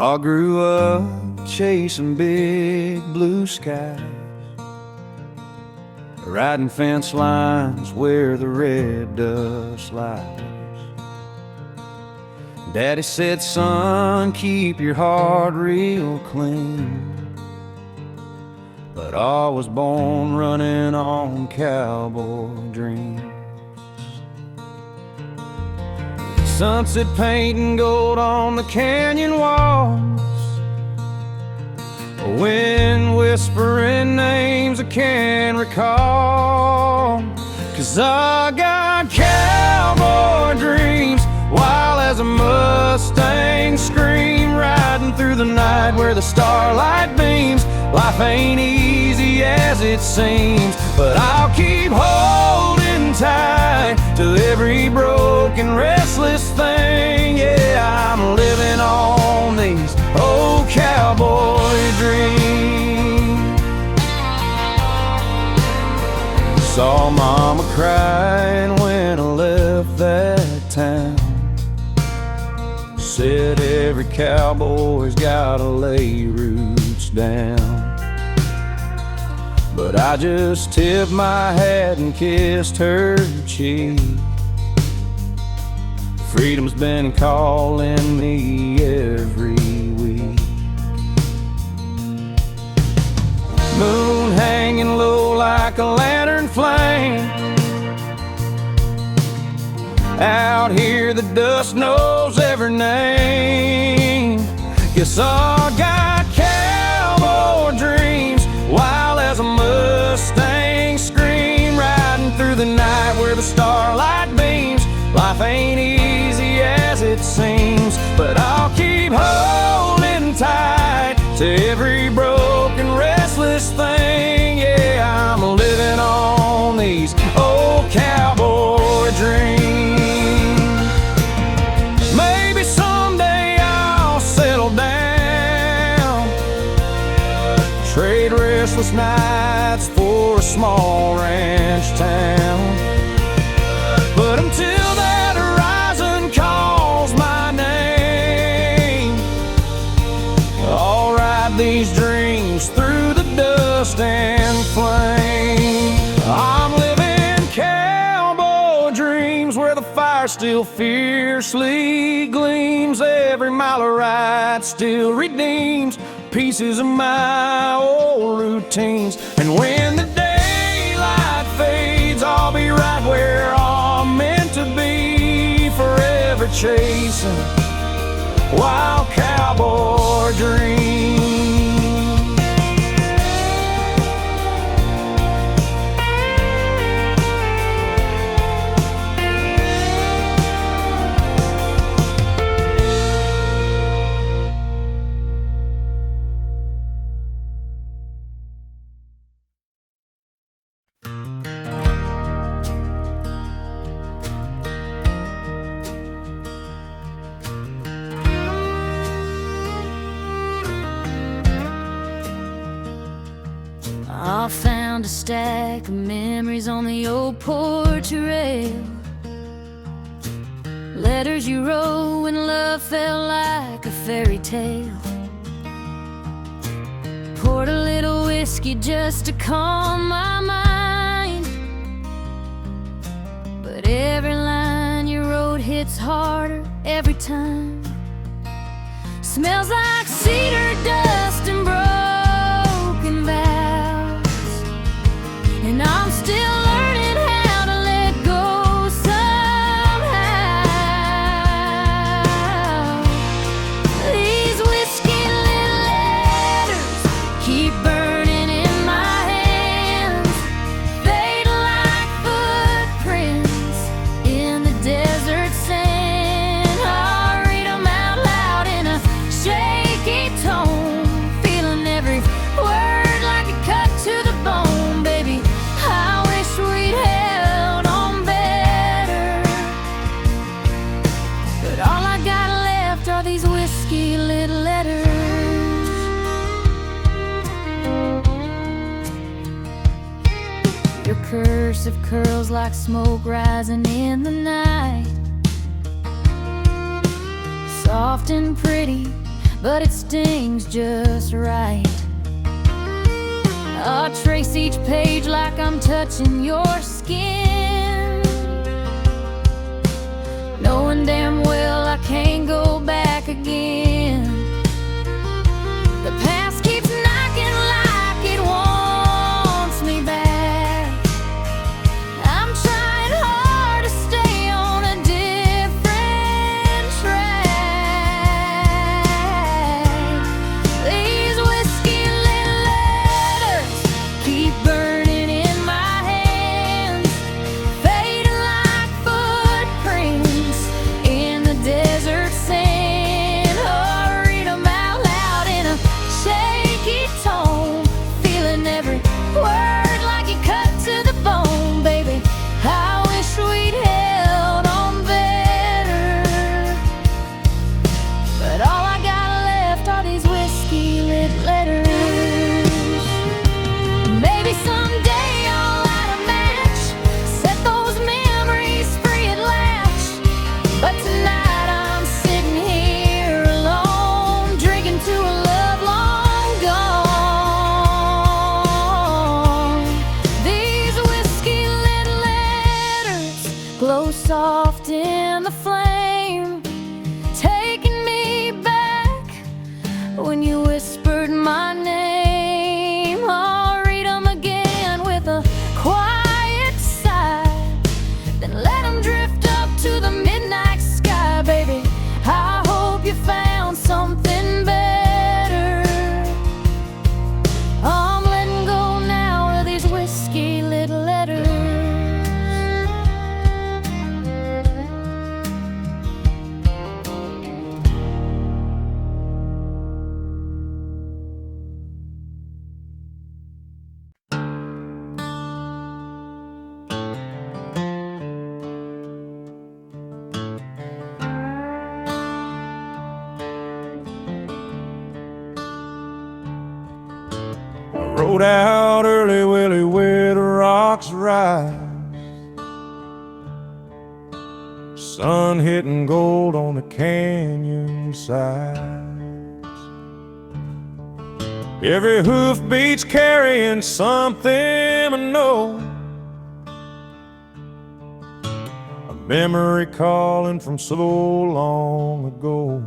I grew up chasing big blue skies, riding fence lines where the red dust lies. Daddy said, son, keep your heart real clean, but I was born running on cowboy dreams. Sunset painting gold on the canyon walls, a wind whispering names I can't recall. 'Cause I got cowboy dreams, wild as a Mustang scream, riding through the night where the starlight beams. Life ain't easy as it seems, but I'll keep holding tight to every broken, restless thing. Yeah, I'm living on these old cowboy dreams. Saw mama crying when I left that town. Said every cowboy's gotta lay roots down. But I just tipped my hat and kissed her cheek. Freedom's been calling me every week. Moon hanging low like a lantern flame. Out here the dust knows every name. Guess I got cowboy dreams, wild as a Mustang scream, riding through the night where the starlight beams. Life ain't easy as it seems, but I'll keep holding tight to every broken, restless thing. Yeah, I'm living on these old cowboy dreams. Maybe someday I'll settle down, trade restless nights for a small ranch town. But until that horizon calls my name, I'll ride these dreams through the dust and flame. I'm living cowboy dreams where the fire still fiercely gleams. Every mile of ride still redeems pieces of my old routines. And when the daylight fades, I'll be right where I'm meant to be, forever chasing wild cowboy dreams. I found a stack of memories on the old porch rail. Letters you wrote when love felt like a fairy tale. Poured a little whiskey just to calm my mind, but every line you wrote hits harder every time. Smells like cedar dust and broken vows, and I'm still learning how to let go somehow. These whiskey little letters keep burning in my hands, fade like footprints in the desert sand. I read them out loud in a shaky tone, feeling every word like a cut to the bone. Baby, I wish we'd held on better, but all I got left are these whiskey little letters. Your cursive curls like smoke rising in the night, soft and pretty, but it stings just right. I'll trace each page like I'm touching your skin, knowing damn well I can't go back again. The past keeps knocking like it wants me back. I'm trying hard to stay on a different track. These whiskey lit letters keep burning in my hands, fading like footprints in the desert sand. Oh, read 'em out loud in a shaky tone, feeling every word like it cut to the bone. Baby, I wish we'd held on better, but all I got left are these whiskey lit letters. Maybe someday I'll light a match, set those memories free at last, but tonight I'm sitting here alone, drinking to a love long gone. These whiskey lit letters glow soft in the flame, taking me back when you whispered my name. I'll read 'em again with a quiet sigh, then let 'em drift up to the midnight sky. Baby, I hope you found something better. I'm letting go now of these whiskey lit letters. Rode out early, Willie, where the rocks rise, sun hitting gold on the canyon sides. Every hoof beat's carrying something I know, a memory calling from so long ago.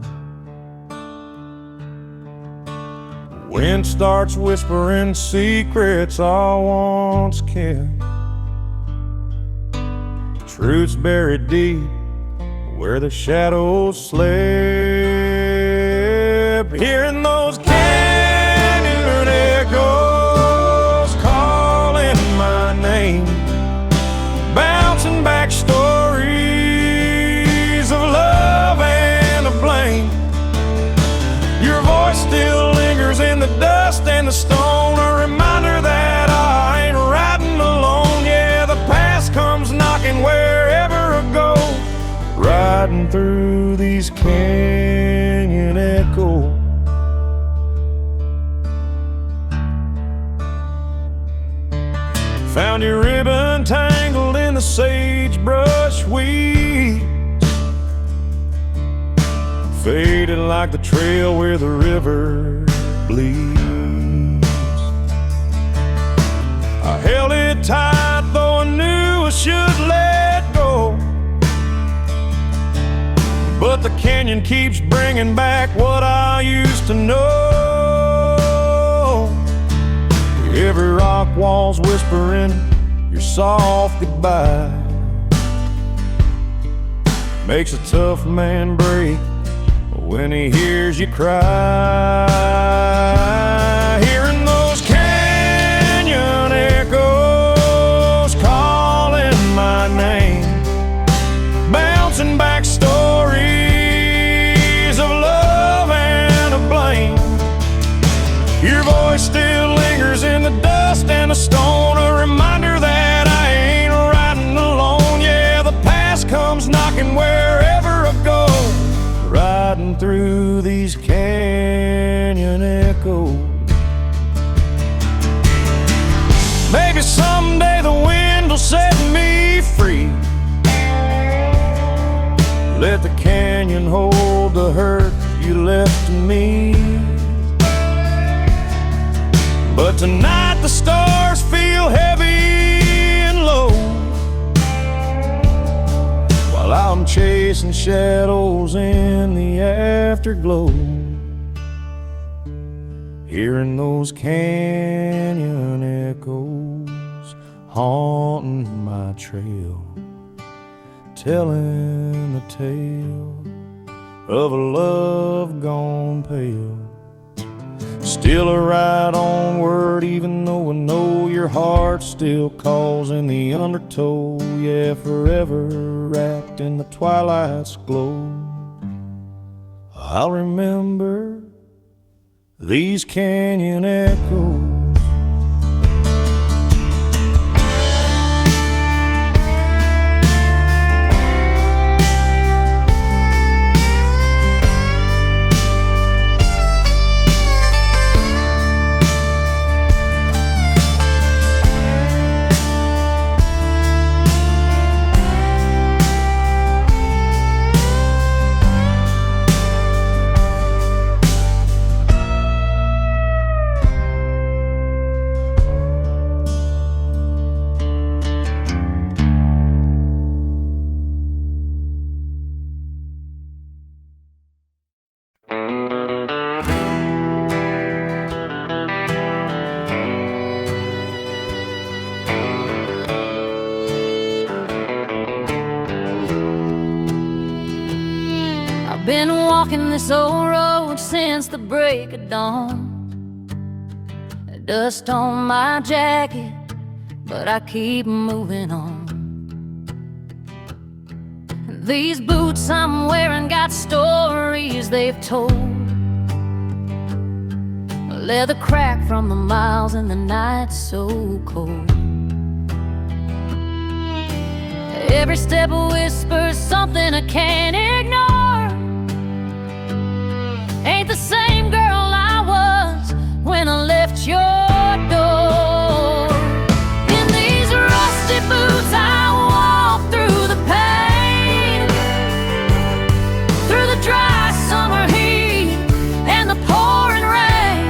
Wind starts whispering secrets I once kept, truths buried deep where the shadows slept. Hearing those canyon echoes calling my name, bouncing back stories of love and of blame. Your voice still lingers in the dust and the stone, a reminder that I ain't riding alone. Yeah, the past comes knocking wherever I go, riding through these canyon echoes. Found your ribbon tangled in the sagebrush weeds, faded like the trail where the river bleeds. I held it tight though I knew I should let go, but the canyon keeps bringing back what I used to know. Every rock wall's whispering your soft goodbye, makes a tough man break when he hears you cry. Hearing those canyon echoes calling my name, bouncing back stories of love and of blame. Your voice still lingers in the dust and the stone, a reminder that I ain't riding alone. Yeah, the past comes knocking wherever I go, riding through these canyon and me. But tonight the stars feel heavy and low, while I'm chasing shadows in the afterglow, hearing those canyon echoes haunting my trail, telling the tale of a love gone pale. Still a ride onward, even though I know your heart still calls in the undertow. Yeah, forever wrapped in the twilight's glow, I'll remember these canyon echoes. I've been walking this old road since the break of dawn. Dust on my jacket, but I keep moving on. These boots I'm wearing got stories they've told. Leather cracked from the miles and the nights so cold. Every step whispers something I can't ignore. Ain't the same girl I was when I left your door. In these rusty boots I walk through the pain, through the dry summer heat and the pouring rain.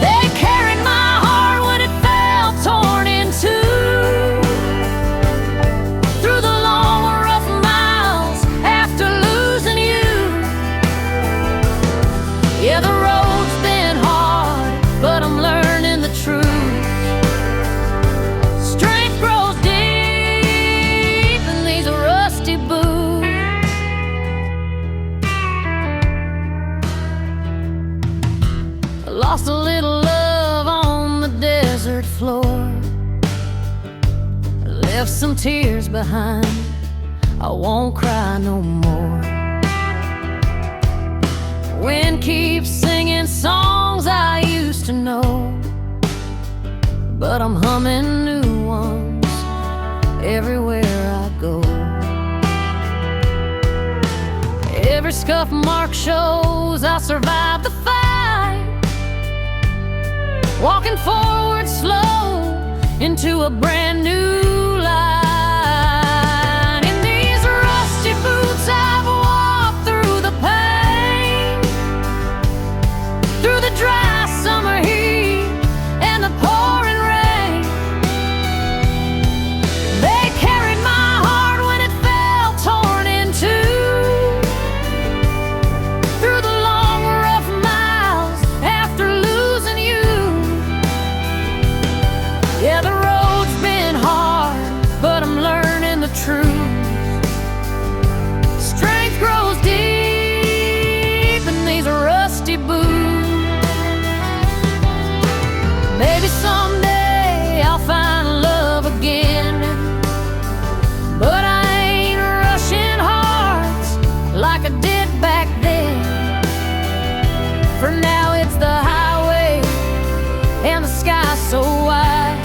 They carried my heart when it fell torn in two, through the long rough miles after losing you. Yeah, the road's been hard, but I'm learning the truth. Strength grows deep in these rusty boots. I lost a little love on the desert floor, left some tears behind, I won't cry no more. Wind keeps singing songs I used to know, but I'm humming new ones everywhere I go. Every scuff mark shows I survived the fight, walking forward slow into a brand new light. In these rusty boots I've walked through the pain, through the dry summer heat and the pouring rain. They carried my heart when it fell torn in two, through the long rough miles after losing you. Yeah, the road's been hard, but I'm learning the truth. Strength grows deep in these rusty boots. Maybe someday I'll find love again, but I ain't rushing hearts like I did back then. For now it's the highway and the sky so wide,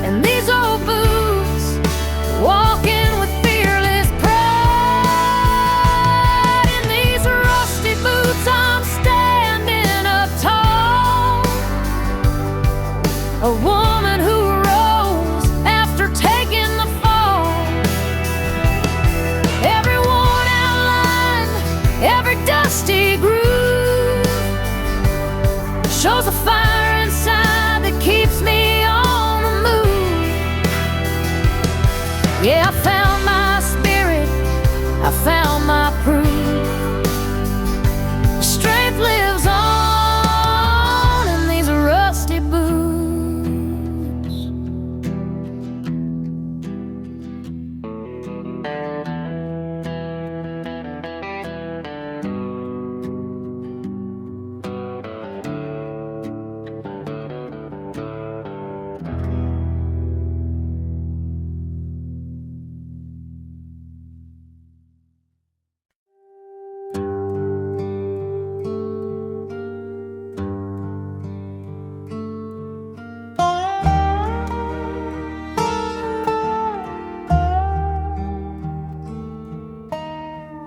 and these old boots walking with fearless pride. In these rusty boots I'm standing up tall, a woman who rose after taking the fall. Every worn out line rusty groove shows a fire inside that keeps me on the move. Yeah, I found my spirit, I found my proof. Strength lives on in these rusty boots.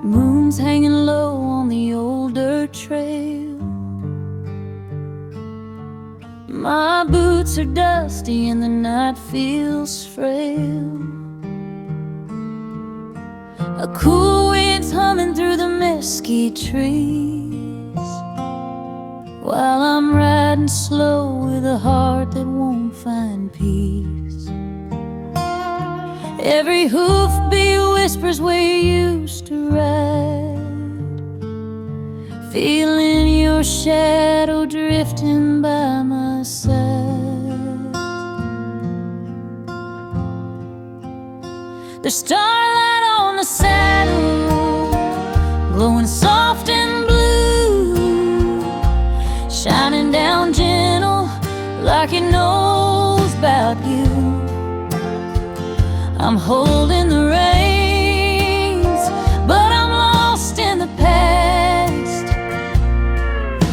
Moon's hanging low on the old dirt trail. My boots are dusty and the night feels frail. A cool wind's humming through the mesquite trees, while I'm riding slow with a heart that won't find peace. Every hoofbeat whispers where you used to ride, feeling your shadow drifting by my side. There's starlight on the saddle, glowing soft and blue, shining down gentle like it knows about you. I'm holding the reins, but I'm lost in the past,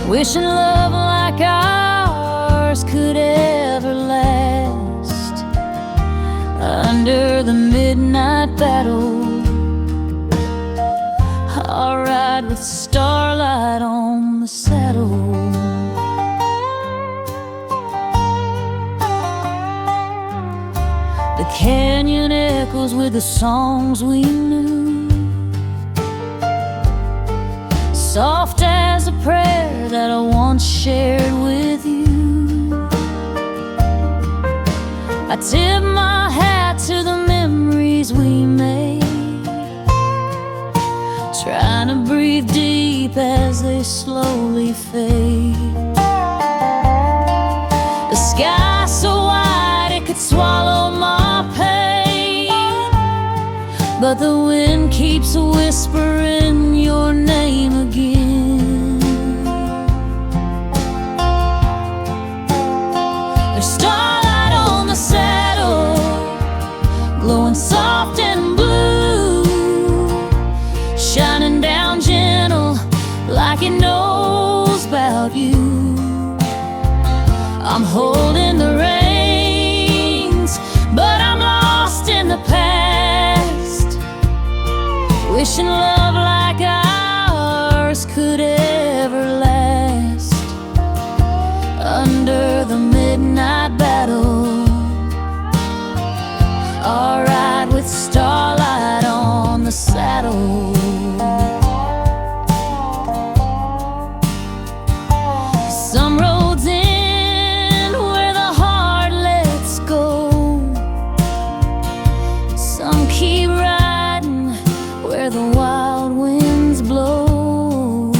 wishing love like ours could ever last. Under the midnight battle, I'll ride with starlight on the saddle. The canyon echoes with the songs we knew, soft as a prayer that I once shared with you. I tip my hat to the memories we made, trying to breathe deep as they slowly fade. The sky so wide it could swallow my pain, but the wind keeps whispering your name again. There's starlight on the saddle, glowing soft and blue, shining down gentle like it knows about you. I'm holding the reins, but I'm lost in the past, wishing love like ours could ever last. Under the midnight battle, I'll ride with starlight on the saddle. Some roads end where the heart lets go, some keep riding where the wild winds blow.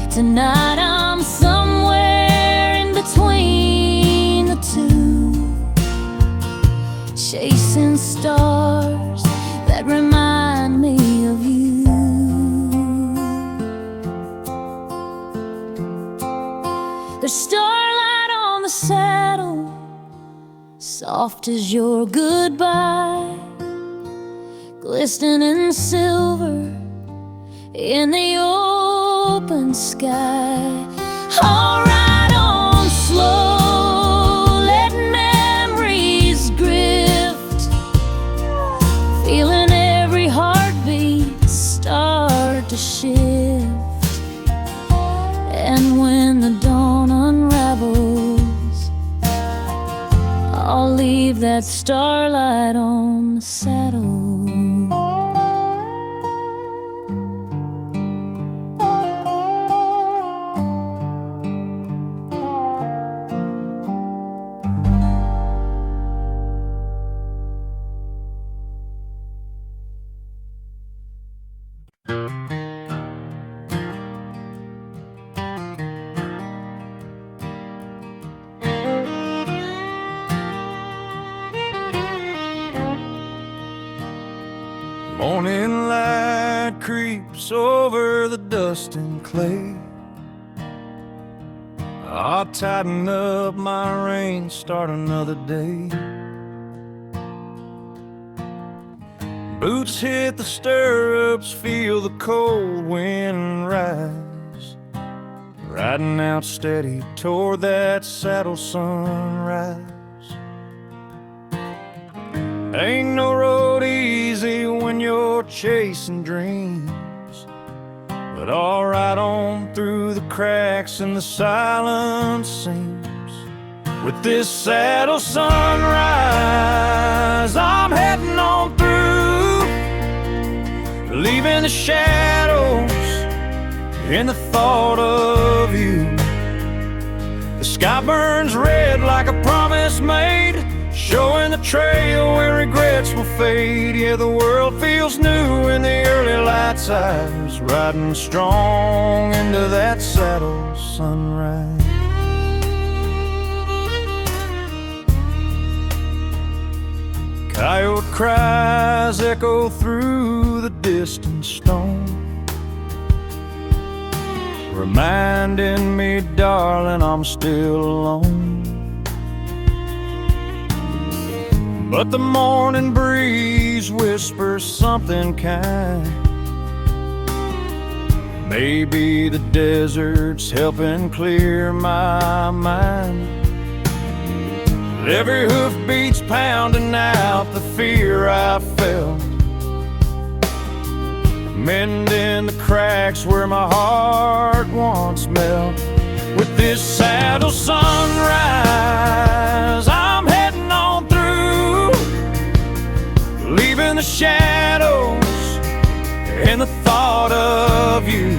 Tonight I'm somewhere in between the two, chasing stars that remind me of you. There's starlight on the saddle, soft as your goodbye, glistening silver in the open sky. I'll ride on slow, letting memories drift, feeling every heartbeat start to shift. And when the dawn unravels, I'll leave that starlight on the saddle. Morning light creeps over the dust and clay. I'll tighten up my reins, start another day. Boots hit the stirrups, feel the cold wind rise. Riding out steady toward that saddle sunrise. Ain't no road easy when you're chasing dreams, but I'll ride on through the cracks in the silent seams. With this saddle sunrise, I'm heading on through, leaving the shadows in the thought of you. The sky burns red like a promise made, showing the trail where regrets will fade. Yeah, the world feels new in the early light's eyes, riding strong into that saddle sunrise. Coyote cries echo through the distant stone, reminding me, darling, I'm still alone. But the morning breeze whispers something kind. Maybe the desert's helping clear my mind. Every hoofbeat's pounding out the fear I felt, mending the cracks where my heart once melt. With this saddle sunrise, I'm heading on through, leaving the shadows and the thought of you.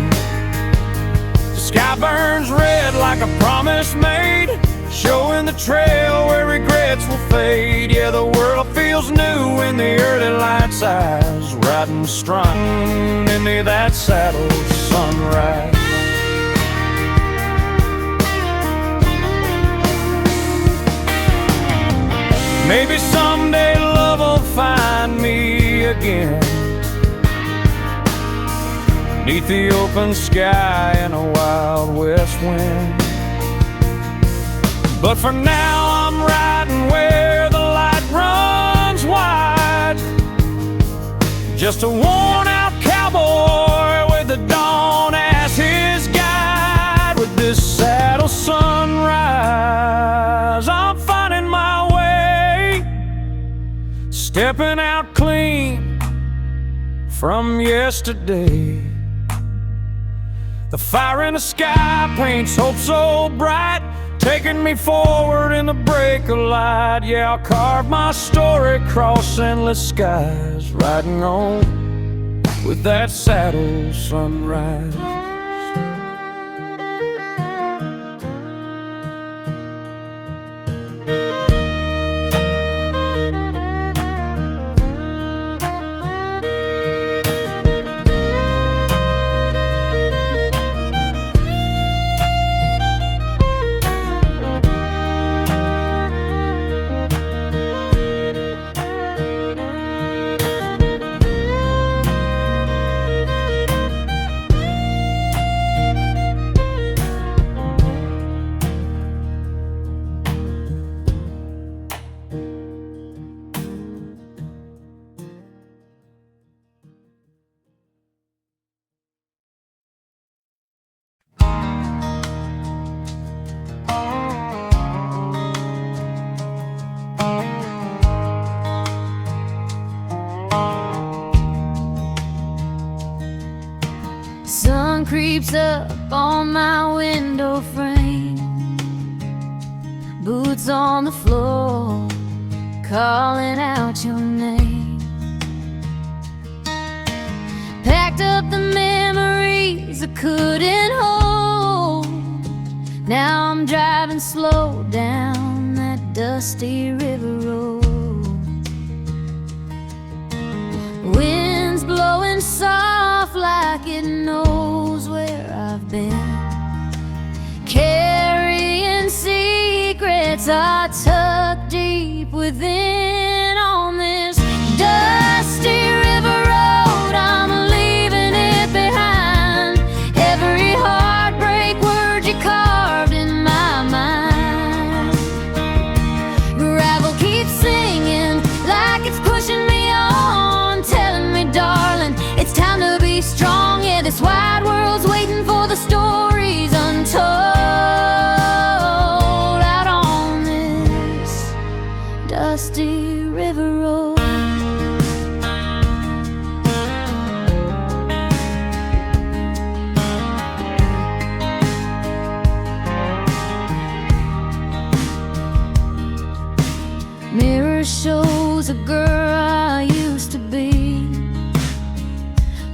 The sky burns red like a promise made, showing the trail where regrets will fade. Yeah, the world feels new in the early light's eyes, riding strong into that saddle sunrise. Maybe someday love will find me again, beneath the open sky and a wild west wind. But for now I'm riding where the light runs wide, just a worn-out cowboy with the dawn as his guide. With this saddle sunrise, I'm finding my way, stepping out clean from yesterday. The fire in the sky paints hope so bright, taking me forward in the break of light. Yeah, I'll carve my story across endless skies, riding on with that saddle sunrise. Sun creeps up on my window frame, boots on the floor, calling out your name. Packed up the memories I couldn't hold, now I'm driving slow down that dusty river road. Wind's blowing soft like it knows where I've been, carrying secrets I tucked deep within on this dusty river road. lose a girl I used to be,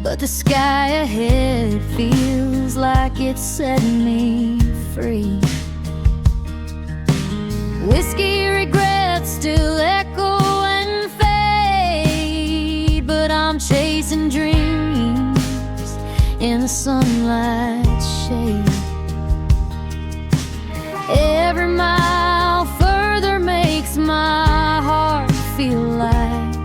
but the sky ahead feels like it's setting me free. Whiskey regrets still echo and fade, but I'm chasing dreams in the sunlight's shade. Every mile further makes my heart feel light,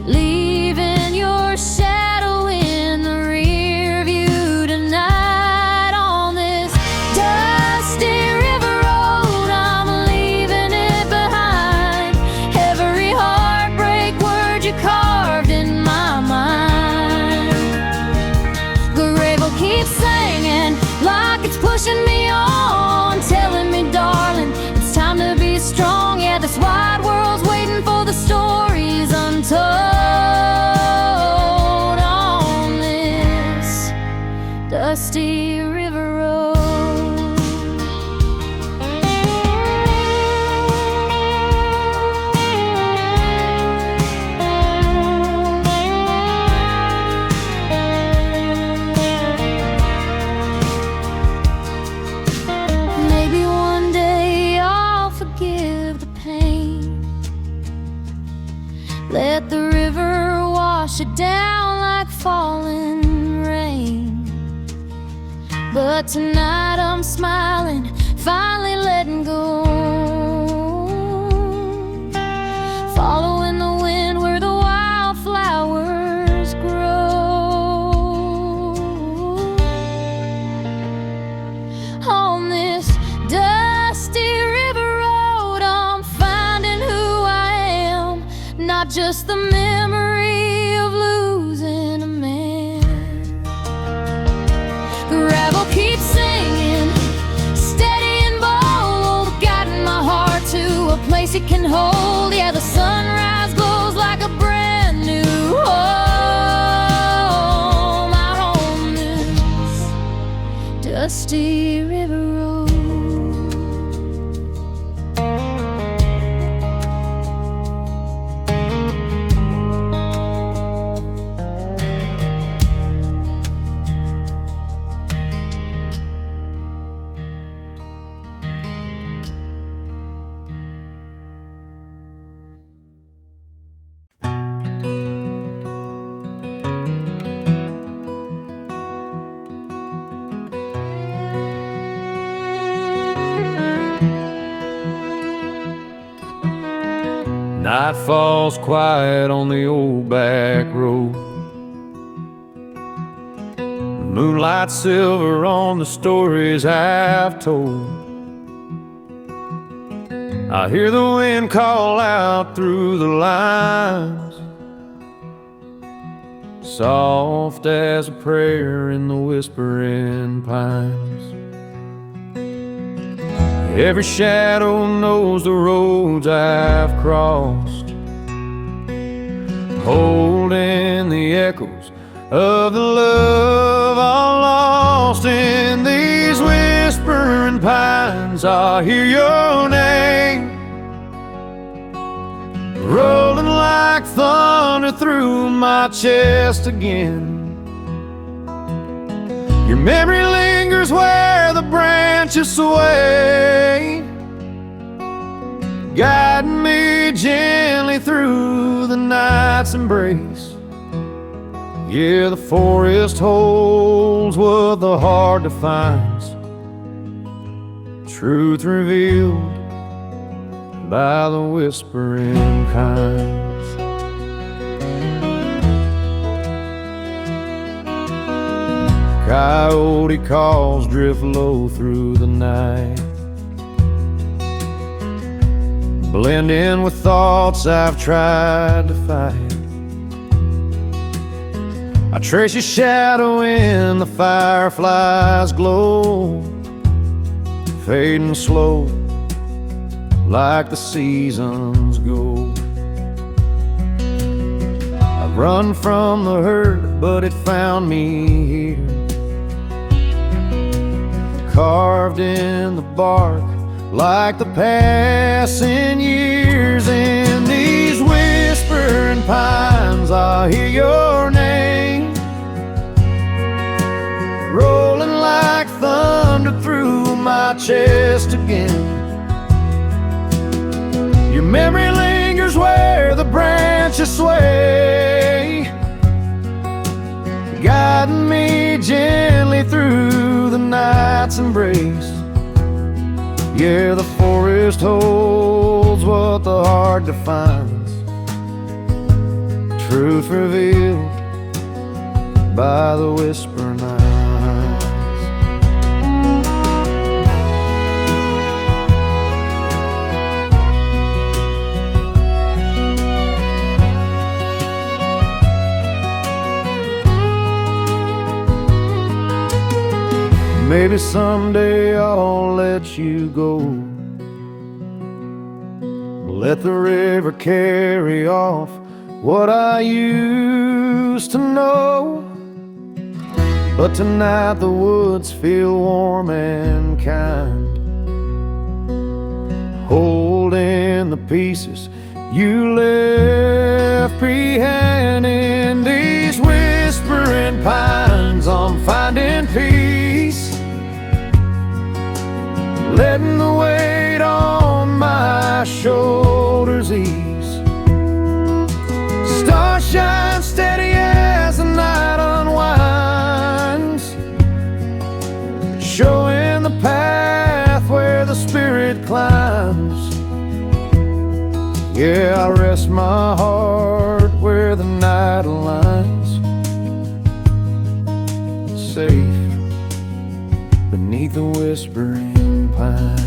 leaving your shadow in the rear view tonight. On this dusty river road, I'm leaving it behind. Every heartbreak word you carved in my mind. The gravel keeps singing like it's pushing me on, telling me, darling, it's time to be strong. Yeah, this wide world's waiting for the stories untold. On this dusty river road. Maybe one day I'll forgive the pain, let the river wash it down like falling rain. But tonight I'm smiling, finally letting go, following the wind where the wildflowers grow. On this dusty river road, I'm finding who I am, not just the memory of losing a man. Gravel keeps singing, steady and bold, guiding my heart to a place it can hold. Yeah, the sunrise glows like a brand new home out on this dusty river road. Night falls quiet on the old back road. Moonlight silver on the stories I've told. I hear the wind call out through the lines, soft as a prayer in the whispering pines. Every shadow knows the roads I've crossed, holding the echoes of the love I lost. In these whispering pines I hear your name, rolling like thunder through my chest again. Your memory lingers where the branches sway, guiding me gently through the night's embrace. Yeah, the forest holds what the heart defines, truth revealed by the whispering pines. Coyote calls drift low through the night, blend in with thoughts I've tried to fight. I trace your shadow in the firefly's glow, fading slow like the seasons go. I've run from the hurt, but it found me here, carved in the bark like the passing years. In these pines, I hear your name rolling like thunder through my chest again. Your memory lingers where the branches sway, guiding me gently through the night's embrace. Yeah, the forest holds what the heart defines, truth revealed by the whispering eyes. Maybe someday I'll let you go, let the river carry off what I used to know. But tonight the woods feel warm and kind, holding the pieces you left behind. In these whispering pines I'm finding peace, letting the weight on my shoulders ease. Stars shine steady as the night unwinds, showing the path where the spirit climbs. Yeah, I rest my heart where the night aligns, safe beneath the whispering pines.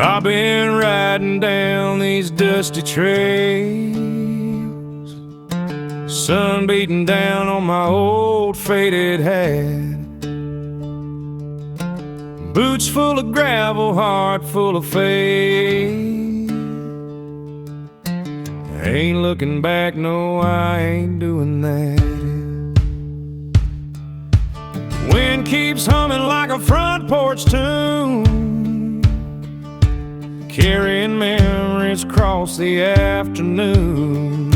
I've been riding down these dusty trails, sun beating down on my old faded hat, boots full of gravel, heart full of faith. Ain't looking back, no, I ain't doing that. Wind keeps humming like a front porch tune, carrying memories across the afternoon.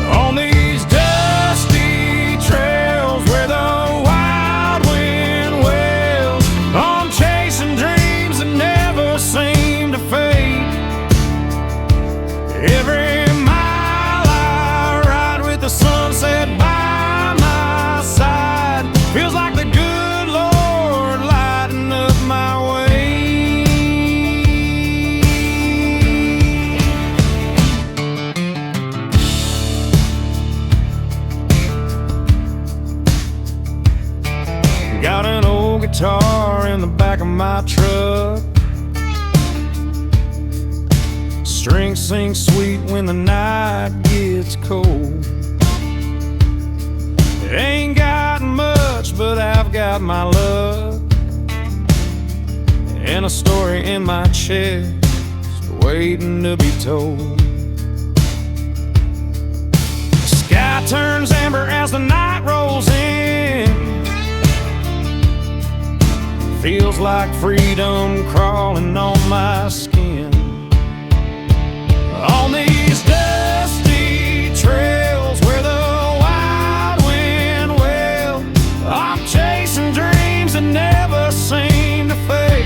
On these dusty trails where the wild wind wails, I'm chasing dreams that never seem to fade. Every mile I ride with the sunset by my side, feels like the good Lord lighting up my way. Got an old guitar in the back of my truck, strings sing sweet when the night gets cold. Ain't got much, but I've got my luck and a story in my chest waiting to be told. The sky turns amber as the night rolls in, feels like freedom crawling on my skin. On these dusty trails where the wild wind wails, I'm chasing dreams that never seem to fade.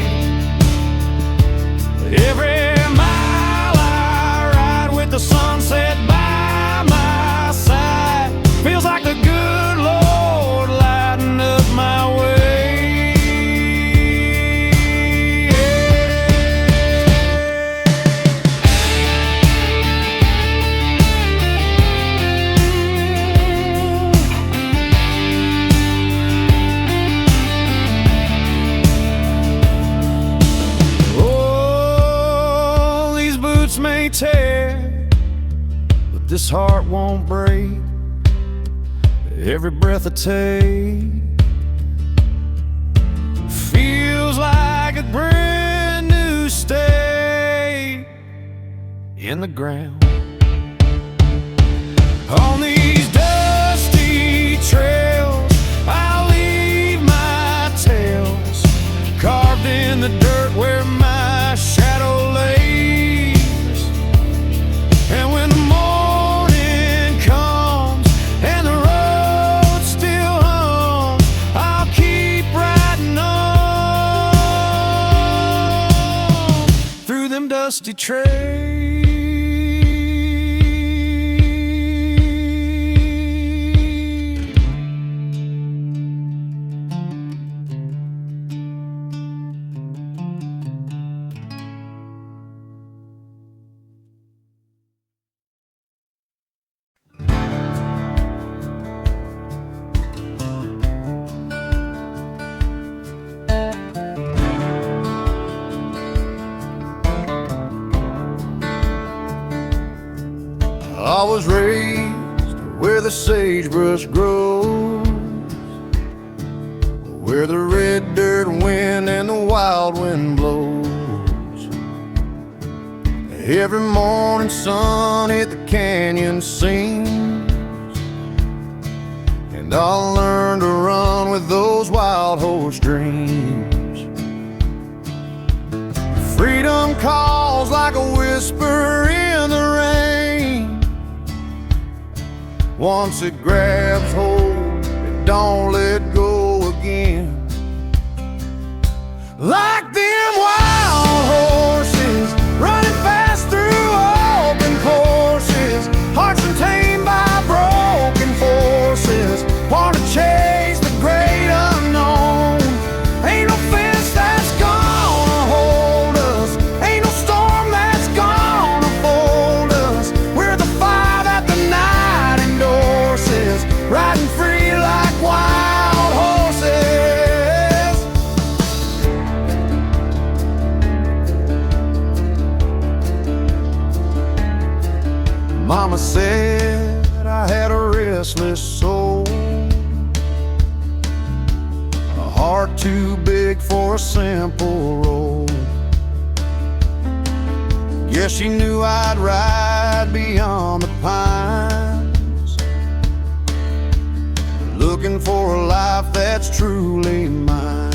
Every mile I ride with the sunset by my side, feels like the good Lord lighting up my way. Yeah. this heart won't break. Every breath I take feels like a brand new stake in the ground. On these dusty trails, I'll leave my tales carved in the dirt where my shadow lays. And when the morning comes and the road still hums, I'll keep riding on through them dusty trails. I was raised where the sagebrush grows, where the red dirt wind and the wild wind blows. Every morning sun hit the canyon sings, and I'll learn to run with those wild horse dreams. Freedom calls like a whisper in the rain. Once it grabs hold, it don't let go again. Like them wild horses running fast through open courses, hearts untamed by broken forces, want to chase the great unknown. Ain't no fence that's gonna hold us, ain't no storm that's gonna fold us. We're the fire that the night endorses, riding free like wild horses. Mama said I had a restless soul, a heart too big for a simple role. Yes, she knew I'd ride beyond the pines, looking for a life that's truly mine.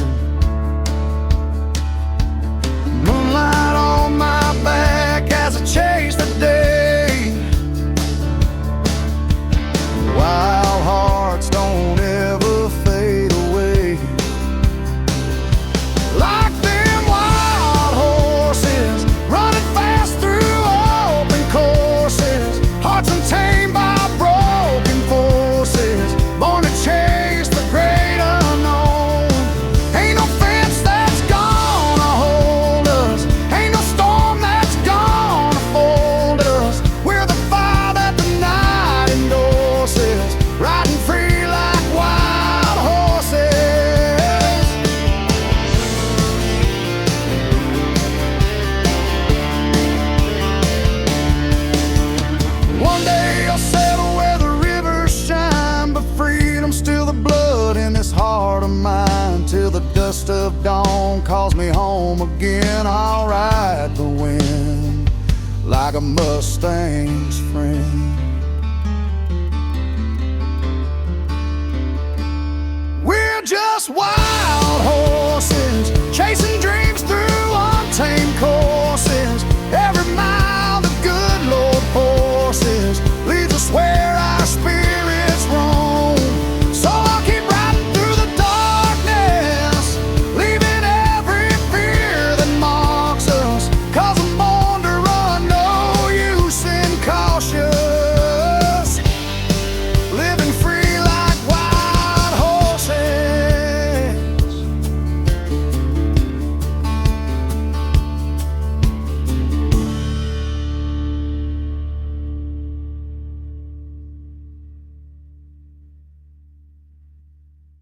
Moonlight on my back as I chase the day. Wild hearts don't ever fade away. Like them wild horses running fast through open courses, hearts untamed by broken forces, born to chase the great unknown. Ain't no fence that's gonna hold us, ain't no storm that's gonna fold us. We're the fire that the night endorses, riding free like wild horses. One day I'll settle where the rivers shine, but freedom's still the blood in this heart of mine. Till the dust of dawn calls me home again, I'll ride the wind like a Mustang's friend. We're just wild